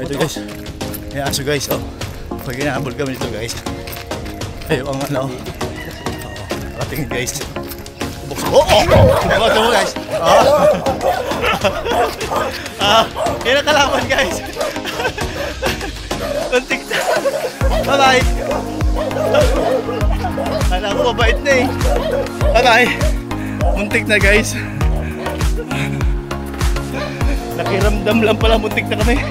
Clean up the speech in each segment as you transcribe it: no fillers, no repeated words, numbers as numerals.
Ito guys, may aso guys, oh. Pag inaabol kami dito guys. Ayaw ang ano. Nakatingin guys. Buksan. Ito mo guys. Yan ang kalaban guys. Untik na. Bye-bye. Kala ko mabait na eh. Bye-bye. Muntik na guys. Nakiramdam lang pala, muntik na kami.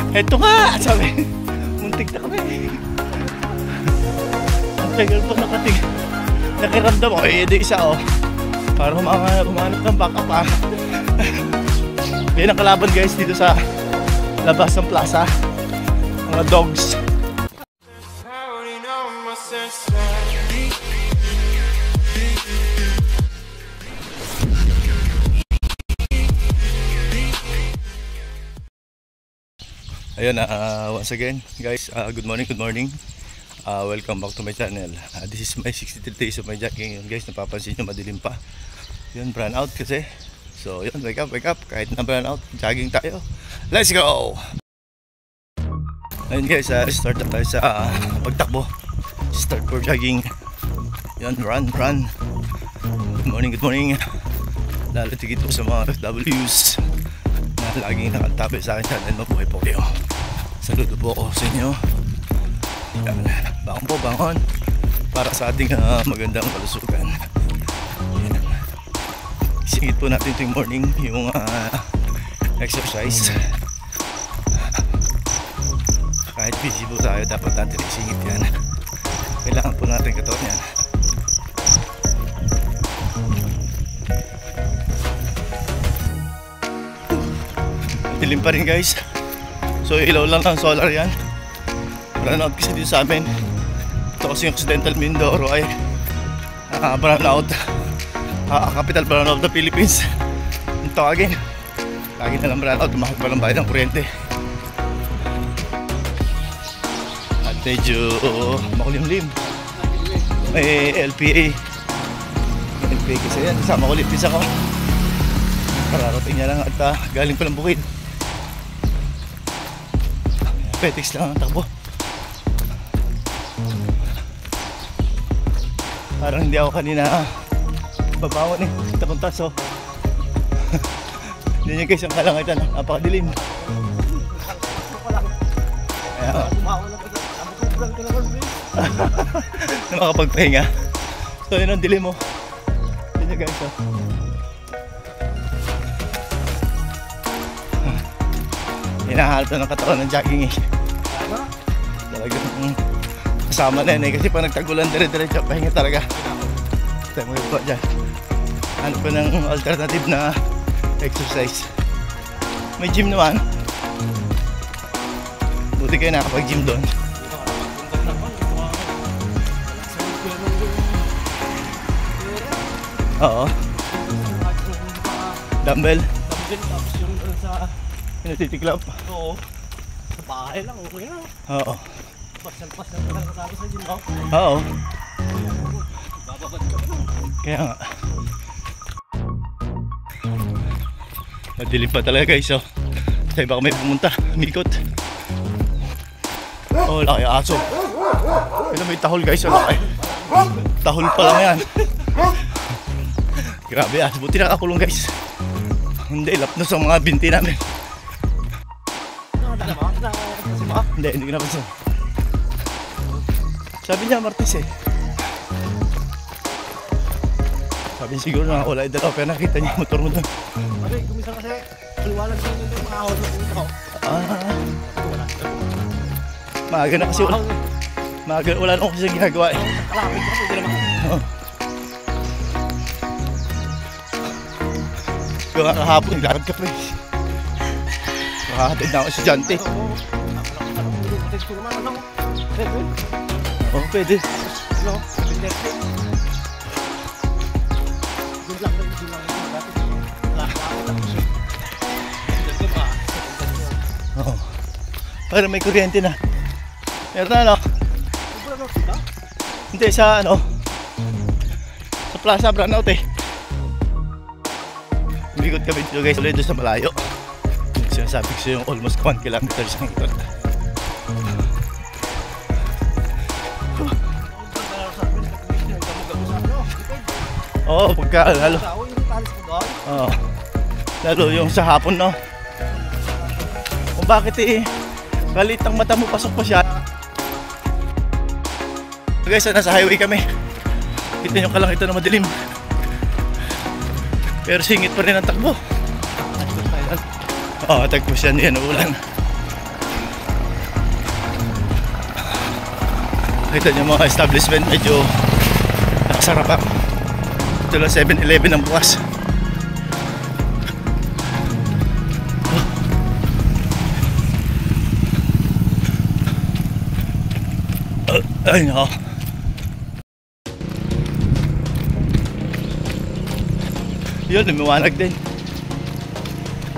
Eto nga, sabi. Muntik na kami. Ang tagal pa nakiramdam ako. Eh, di isa oh. Para humanap ng backup ah. Yan ang kalaban guys dito sa labas ng plaza. Mga dogs. Ayun, once again guys, good morning. Welcome back to my channel. This is my 63 days of my jogging. Yun guys, napapansin nyo madilim pa. Yun, brown out kasi. So yun, wake up. Kahit na brown out, jogging tayo. Let's go! Ayun guys, start na tayo sa pagtakbo. Start for jogging. Yun, run. Good morning. Lalo tigit po sa mga FWs na laging nakatabi sa akin channel. Mabuhay po kayo. Saludo po ako sa inyo. Yan. Bangon para sa ating magandang kalusugan. Isingit po natin tuwing morning yung exercise. Kahit busy po tayo, dapat natin isingit yan. Kailangan po natin katawan yan. Dilim pa rin guys. So ilaw lang ng solar yan. Brown out kasi dito sa amin. Ito kasi yung Occidental Mindoro ay brown out. Capital brown out of the Philippines. Ito again. Lagi na lang brown out. Mahal pa lang bayad ng kuryente. At medyo makulimlim. May LPA. LPA kasi yan. Isama ko lipis ako. Kararating niya lang at galing pa ng bukid. Petix lang ang takbo. Parang hindi ako kanina babawan eh. Takong taso. Hindi niya guys ang kalangitan. Napakadilim. Kaya na makapagpahinga. So yun ang dilim mo. Hindi niya guys oh. Hinahalata ng katawan ng jogging eh. Talagang kasama na yun eh. Kasi pag nagtagulan dire-diretso, pahinga talaga. Tayo mo yung dyan. Ano pa ng alternative na exercise. May gym naman. Buti kayo nakapag-gym doon. Oo. Dumbbell. Tapos yung sa pinatitiklap. Oo. Sa bahay lang, okay na. Oo. Pasal-pasal ka lang kasama sa gym, no? Oo. Bababad ka. Kaya nga. Madilim pa talaga guys, oh. Tayo baka may pumunta, mikot. Oh, laki aso. Ito may tahol guys, oh, laki. Tahol pa lang yan. Grabe ah, buti nakakulong guys. Hindi, lapnos ang mga binti namin. Hindi ko napansin. Sabi niya Martes eh. Sabi siguro na wala yung dalawa, pero nakita niya yung motor mo doon. Sabi, kumisa kasi aliwalag sa inyo yung mga ahon na pumunta ko. Maaga na kasi wala na kasi ginagawa eh. Kalapit ka, pwede naman. Yung kahapon, naglarag ka pre. Nakahatid na ako estudyante. Oo, pwede. Oo. Para may kuryente na. Meron na, no? Hindi, sa ano? Sa plaza, brownout eh. Umikot kami dito guys ulit doon sa malayo. Yung sinasabi ko yung almost 1 kilometer isang ikot. Oo, pagka lalo. Oo. Lalo yung sa hapon, no? Kung bakit kalit ang mata mo, pasok pa siya. Guys, nasa highway kami. Kita nyo kalang ito na madilim. Pero singit pa rin ang takbo. Oo, tagpo siya niyan, ulan. Kita nyo mga establishment, medyo nakasarapan. Ito lang 7-Eleven ang bukas. Ay no. Yun, lumiwanag din.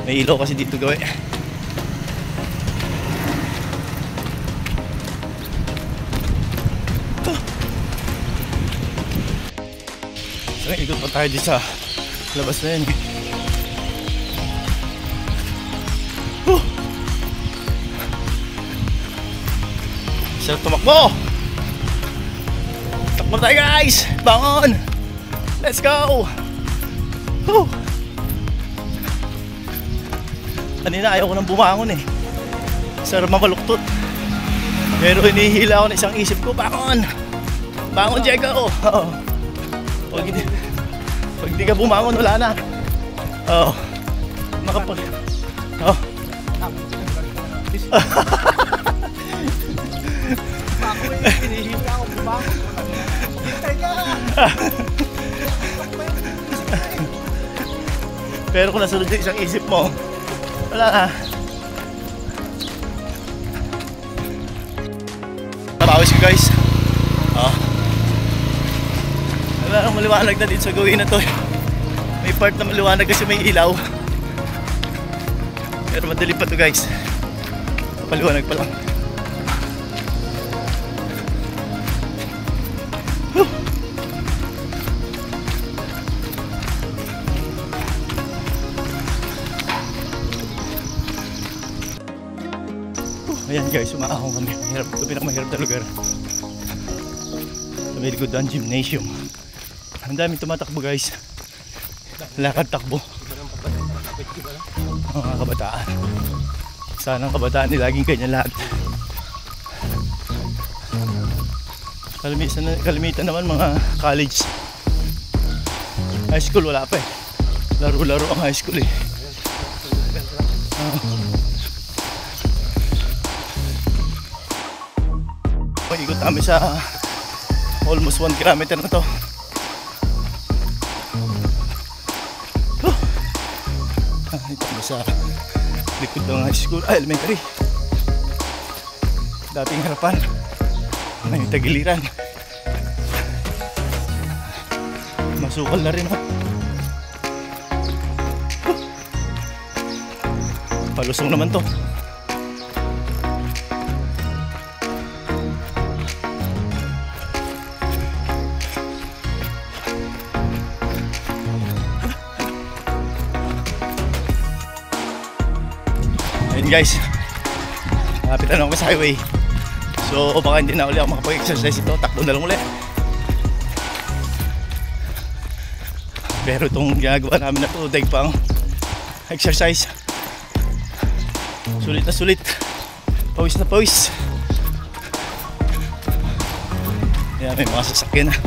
May ilaw kasi dito gawin. So, ikot pa tayo dito sa labas na yun. Sarap tumakbo! Takbo tayo guys! Bangon! Let's go! Whew. Kanina ayaw ko nang bumangon eh. Sarap mamaluktot. Pero hinihila ako ng isang isip ko. Bangon! Bangon, Diego! Oh. Pag hindi ka bumangon, wala na. Oh. Makapag... Oh. Hinihila ako bumangon. Hintay ka! Pero kung nasunod yung isang isip mo, wala na. Napawis ko guys. Oh. Wala nang maliwanag na dito sa gawin na to. May part na maliwanag kasi may ilaw. Pero madali pa to guys. Paliwanag pa lang. Ayan guys, umaahon kami. Mahirap, ito pinakamahirap na lugar. Sa may likod ang gymnasium. Ang daming tumatakbo guys. Lakad takbo. Mga kabataan. Sana ang kabataan nila laging kanya lahat. Kalimitan naman mga college. High school wala pa eh. Laro-laro ang high school eh. Ikot kami sa almost 1 kilometer na to. Ito kami sa likod ng high school, elementary. Dating harapan, ngayon tagiliran. Masukal na rin oh. Palusong naman to. Guys, malapit na ako sa highway. So baka hindi na ulit ako makapag-exercise ito. Takbo na lang ulit. Pero itong ginagawa namin na ito, daig pang exercise. Sulit na sulit. Pawis na pawis. Ayan, may mga sasakyan na.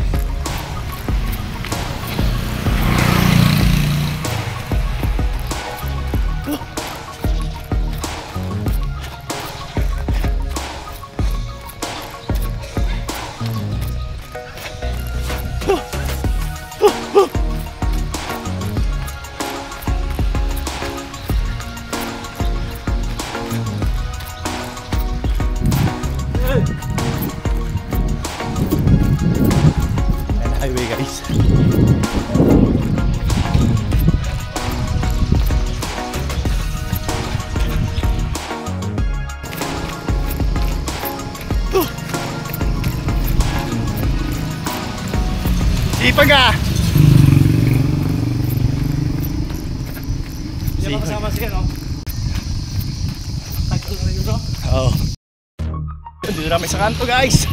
Highway guys. Sipag ah. Hindi ba kasama siya, no? Tagal na rin yun, no? Oo. Dito namin sa kanto, guys.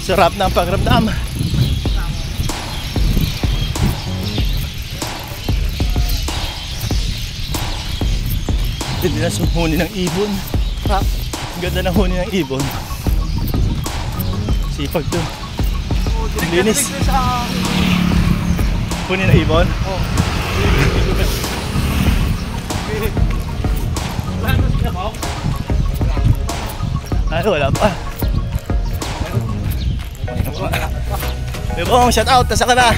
Sarap na ang pagramdam. Hindi na huni ng ibon. Ha? Ang ganda ng huni ng ibon. Sipag to. Linis. Huni ng ibon? Oo. Wala na sila ba? Ay, wala pa. Bebong, shout out. Tasa ka na.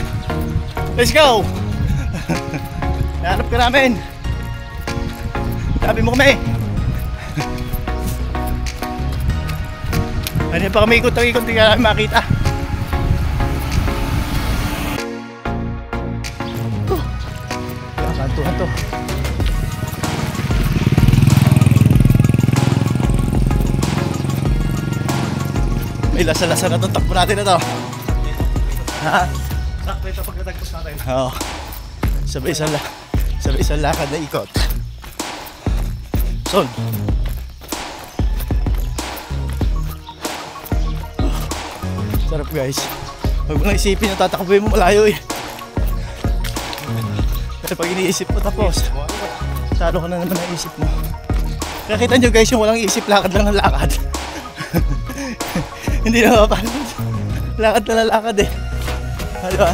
Let's go. Nahanap ka namin. Sabi mo kami. Ano pa kami ikot-ikot, hindi ka namin makita. Kantuhan to. May lasa-lasa na itong takbo natin na to. Ha? Sakto ito pagkatagpos natin. Oo. Sabay-isang lakad na ikot. Son. Sarap guys. Huwag mo lang isipin na tatakbuhin mo malayo eh. Pero pag iniisip mo tapos, talo ka na naman ang isip mo. Kaya kita nyo guys, yung walang isip, lakad lang ng lakad. Hindi na mapapagod. Lakad na lakad eh. Diba?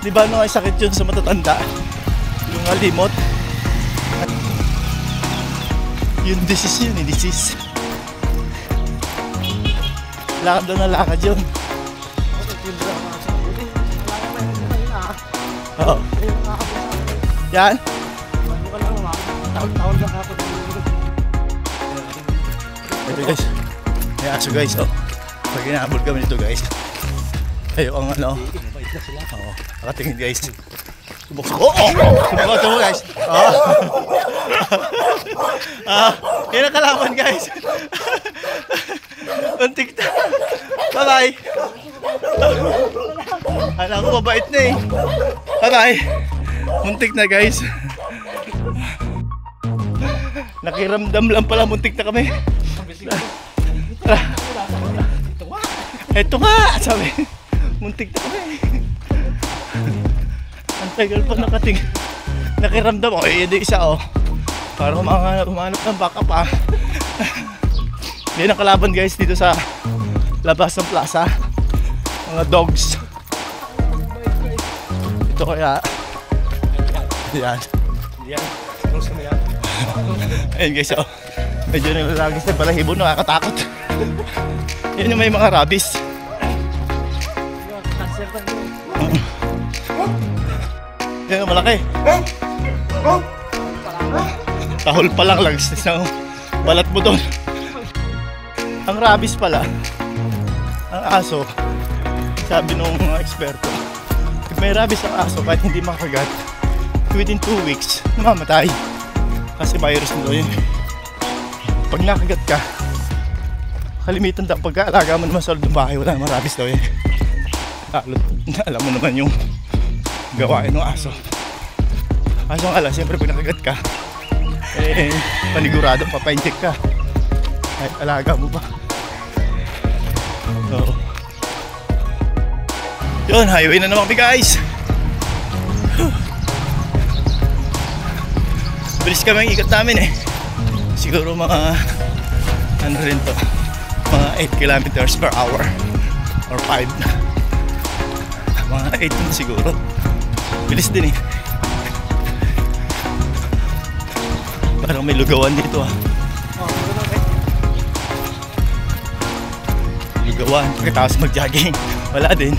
Diba ano ay sakit yun sa matatanda? Yung alimot. Yung disease yun, yung disease. Lakad na lakad yun. Oo. Yan? Ito guys. May aso guys. Oh. Pag inaabol kami nito guys. Ayo ang ano. Oo. Nakatingin guys. Subok-subok. Oh! Subok-subok guys. Oh. Yan ang kalaban guys. Untik na. Bye-bye. Alam ko mabait na eh. Bye-bye. Muntik na guys. Nakiramdam lang pala, muntik na kami. Eto nga, sabi. Muntik na kami. Ang tagal pa nakating. Nakiramdam. O, yun yung isa o. Parang humanap ng backup pa. Yan ang kalaban guys dito sa labas ng plaza. Mga dogs. Ito kaya. Yan. Yan. Gusto mo yan? Ayun guys, oh. Medyo nalalagis na balahibo, nakakatakot. Yan yung may mga rabies. Yan yung malaki. Tahol pa lang, lagis ng balat mo doon. Ang rabies pala, ang aso, sabi nung mga eksperto, if may rabies ang aso kahit hindi makagat, within 2 weeks, namamatay. Kasi virus nito yun. Pag nakagat ka, kalimitan daw pagkaalaga mo naman sa loob ng bahay, wala namang rabies daw yan. Alam mo naman yung gawain ng aso. Aso ang ala, siyempre pag nakagat ka, eh, paniguradong papainject ka. Kahit alaga mo pa. So, yun, highway na naman kami guys. Bilis kami ang ikot namin eh. Siguro mga ano rin to, mga 8 kilometers per hour or 5 na. Mga 8 na siguro. Bilis din eh. Parang may lugawan dito ah. Lugawan, pagkatapos mag-jogging. Wala din.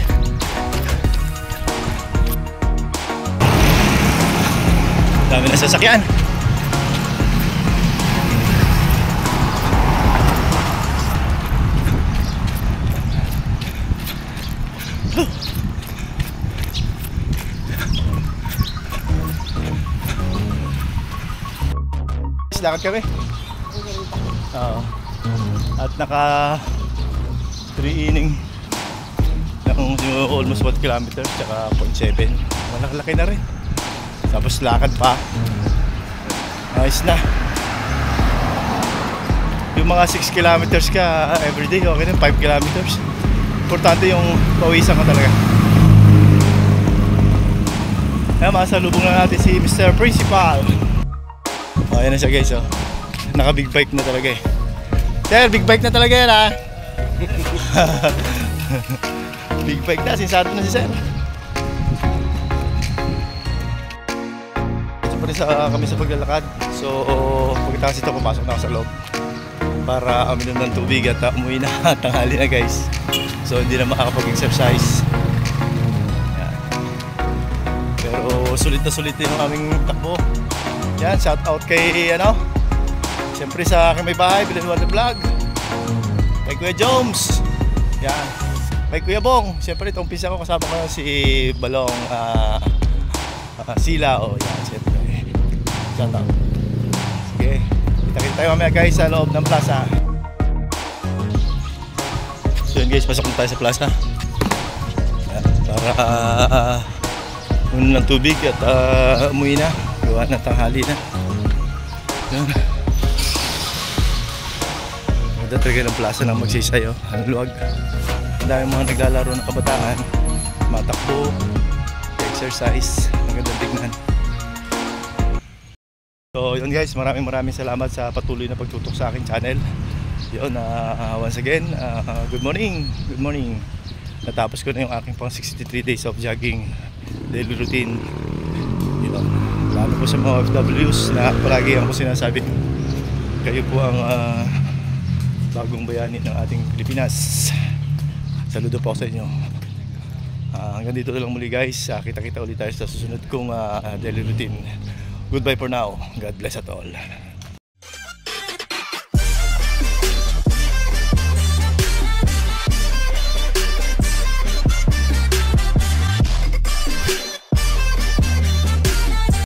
Dami na sasakyan. Lakad kami. Oo. At naka 3 inning almost 1 kilometer, tsaka 0.7. Malaki na rin. Tapos lakad pa. Ayos na. Yung mga 6 kilometers ka everyday, okay na, 5 kilometers. Importante yung pawisan ka talaga. Kaya masalubong na natin si Mr. Principal. Ayan na siya guys, oh. Naka big bike na talaga eh. Sir, big bike na talaga yan ha. Big bike na, sinsado na si Sir. Kami sa paglalakad. So pagkatapos ito, pumasok na ako sa loob para uminom ng tubig at umuwi na. Tanghali na guys. So hindi na makakapag-exercise. Yan. Pero sulit na sulit yung aming takbo. Yan, shout out kay siyempre sa aking may bahay, Bilan Water Vlog, kay Kuya Jones, yan, kay Kuya Bong. Siyempre itong pisa ko, kasama ko si Balong Sila. Yan, siyempre shout out. Sige, kita-kita tayo mamaya guys sa loob ng plaza. So yun guys, pasok na tayo sa plaza. Yan, para uminom ng tubig at umuwi na. Gawa na tanghali na. Yan. Maganda talaga ng plaza ng Magsaysay. Ang luwag. Ang dami mga naglalaro ng kabataan. Matakbo, exercise. Ang ganda tignan. So yun guys, maraming salamat sa patuloy na pagtutok sa aking channel. Yun, once again, good morning. Good morning. Natapos ko na yung aking pang 63 days of jogging daily routine. Yun, lalo po sa mga OFWs na palagi ako sinasabi, kayo po ang bagong bayani ng ating Pilipinas. Saludo po ako sa inyo. Hanggang dito lang muli guys. Kita-kita ulit tayo sa susunod kong daily routine. Goodbye for now. God bless at all.